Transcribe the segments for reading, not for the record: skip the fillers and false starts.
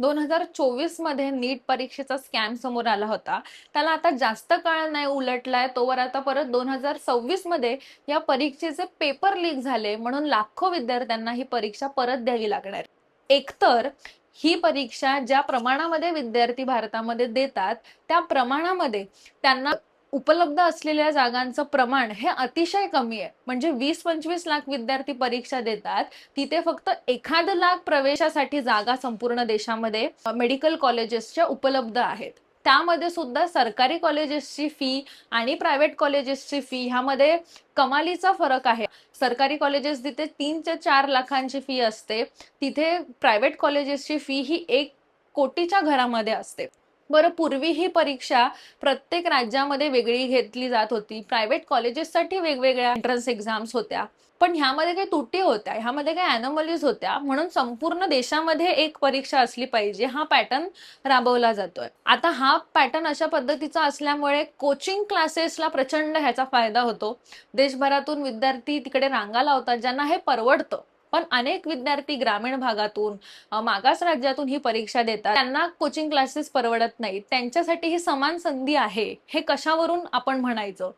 2024 मध्ये नीट परीक्षेचा स्कॅम समोर आला होता. त्याला आता जास्त काळ नाही उलटलाय, तोवर आता परत 2026 मध्ये या परीक्षेचे पेपर लीक झाले, म्हणून लाखो विद्यार्थ्यांना ही परीक्षा परत द्यावी लागणार. एकतर ही परीक्षा ज्या प्रमाणामध्ये विद्यार्थी भारतामध्ये देतात, त्या प्रमाणामध्ये त्यांना उपलब्ध असलेल्या जागांचं प्रमाण हे अतिशय कमी आहे. म्हणजे 20-25 लाख विद्यार्थी परीक्षा देतात, तिथे फक्त 1,00,000 प्रवेशासाठी जागा संपूर्ण देशामध्ये मेडिकल कॉलेजेसच्या उपलब्ध आहेत. त्यामध्ये सुद्धा सरकारी कॉलेजेसची फी आणि प्रायव्हेट कॉलेजेसची फी ह्यामध्ये कमालीचा फरक आहे. सरकारी कॉलेजेस तिथे 3 ते 4 लाखांची फी असते, तिथे प्रायव्हेट कॉलेजेसची फी ही 1 कोटीच्या घरामध्ये असते. बरं, पूर्वी ही परीक्षा प्रत्येक राज्यामध्ये वेगळी घेतली जात होती. प्रायव्हेट कॉलेजेससाठी वेगवेगळ्या एंट्रन्स एक्झाम्स होत्या, पण ह्यामध्ये काही त्रुटी होत्या, ह्यामध्ये काही अॅनोमलीज होत्या, म्हणून संपूर्ण देशामध्ये एक परीक्षा असली पाहिजे हा पॅटर्न राबवला जातोय. आता हा पॅटर्न अशा पद्धतीचा असल्यामुळे कोचिंग क्लासेसला प्रचंड ह्याचा फायदा होतो. देशभरातून विद्यार्थी तिकडे रांगा लावतात, ज्यांना हे परवडतं. पण अनेक विद्यार्थी ग्रामीण भागातून, मागास राज्यातून ही परीक्षा देतात, त्यांना कोचिंग क्लासेस परवडत नाहीत. त्यांच्यासाठी ही समान संधी आहे हे कशावरून आपण म्हणायचं?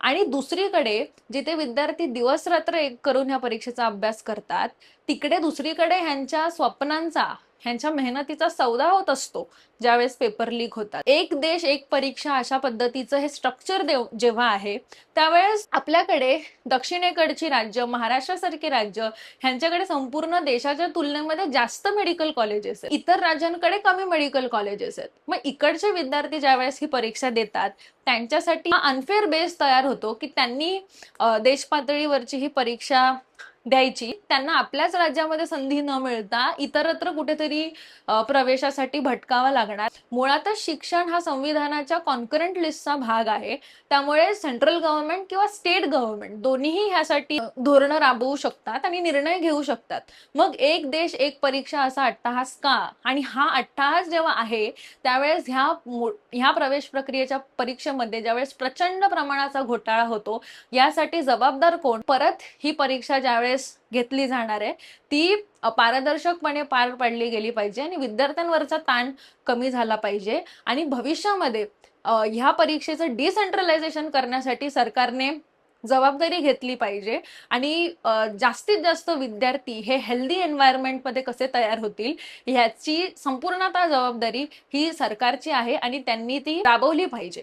आणि दुसरीकडे जिथे विद्यार्थी दिवस रात्र एक करून ह्या परीक्षेचा अभ्यास करतात, तिकडे दुसरीकडे ह्यांच्या स्वप्नांचा, ह्यांच्या मेहनतीचा सौदा होत असतो ज्यावेळेस पेपर लीक होतात. एक देश एक परीक्षा अशा पद्धतीचं हे स्ट्रक्चर जेव्हा आहे, त्यावेळेस आपल्याकडे दक्षिणेकडची राज्य, महाराष्ट्रासारखी राज्य, ह्यांच्याकडे संपूर्ण देशाच्या तुलनेमध्ये जास्त मेडिकल कॉलेजेस आहेत, इतर राज्यांकडे कमी मेडिकल कॉलेजेस आहेत. मग इकडचे विद्यार्थी ज्यावेळेस ही परीक्षा देतात, त्यांच्यासाठी अनफेअर बेस तयार होतो की त्यांनी देश पातळीवरची ही परीक्षा द्यायची, त्यांना आपल्याच राज्यामध्ये संधी न मिळता इतरत्र कुठेतरी प्रवेशासाठी भटकावा लागणार. मुळातच शिक्षण हा संविधानाच्या कॉन्करंट लिस्टचा भाग आहे, त्यामुळे सेंट्रल गव्हर्नमेंट किंवा स्टेट गव्हर्नमेंट दोन्हीही ह्यासाठी धोरणं राबवू शकतात आणि निर्णय घेऊ शकतात. मग एक देश एक परीक्षा असा अट्टहास का? आणि हा अट्टहास जेव्हा आहे, त्यावेळेस ह्या प्रवेश प्रक्रियेच्या परीक्षेमध्ये ज्यावेळेस प्रचंड प्रमाणाचा घोटाळा होतो, यासाठी जबाबदार कोण? परत ही परीक्षा ज्यावेळेस घेतली जाणार आहे, ती पारदर्शकपणे पार पाडली गेली पाहिजे आणि विद्यार्थ्यांवरचा ताण कमी झाला पाहिजे. आणि भविष्यामध्ये ह्या परीक्षेचं डिसेंट्रलायझेशन करण्यासाठी सरकारने जबाबदारी घेतली पाहिजे आणि जास्तीत जास्त विद्यार्थी हे हेल्दी एन्व्हायरमेंटमध्ये कसे तयार होतील ह्याची संपूर्णतः जबाबदारी ही सरकारची आहे आणि त्यांनी ती राबवली पाहिजे.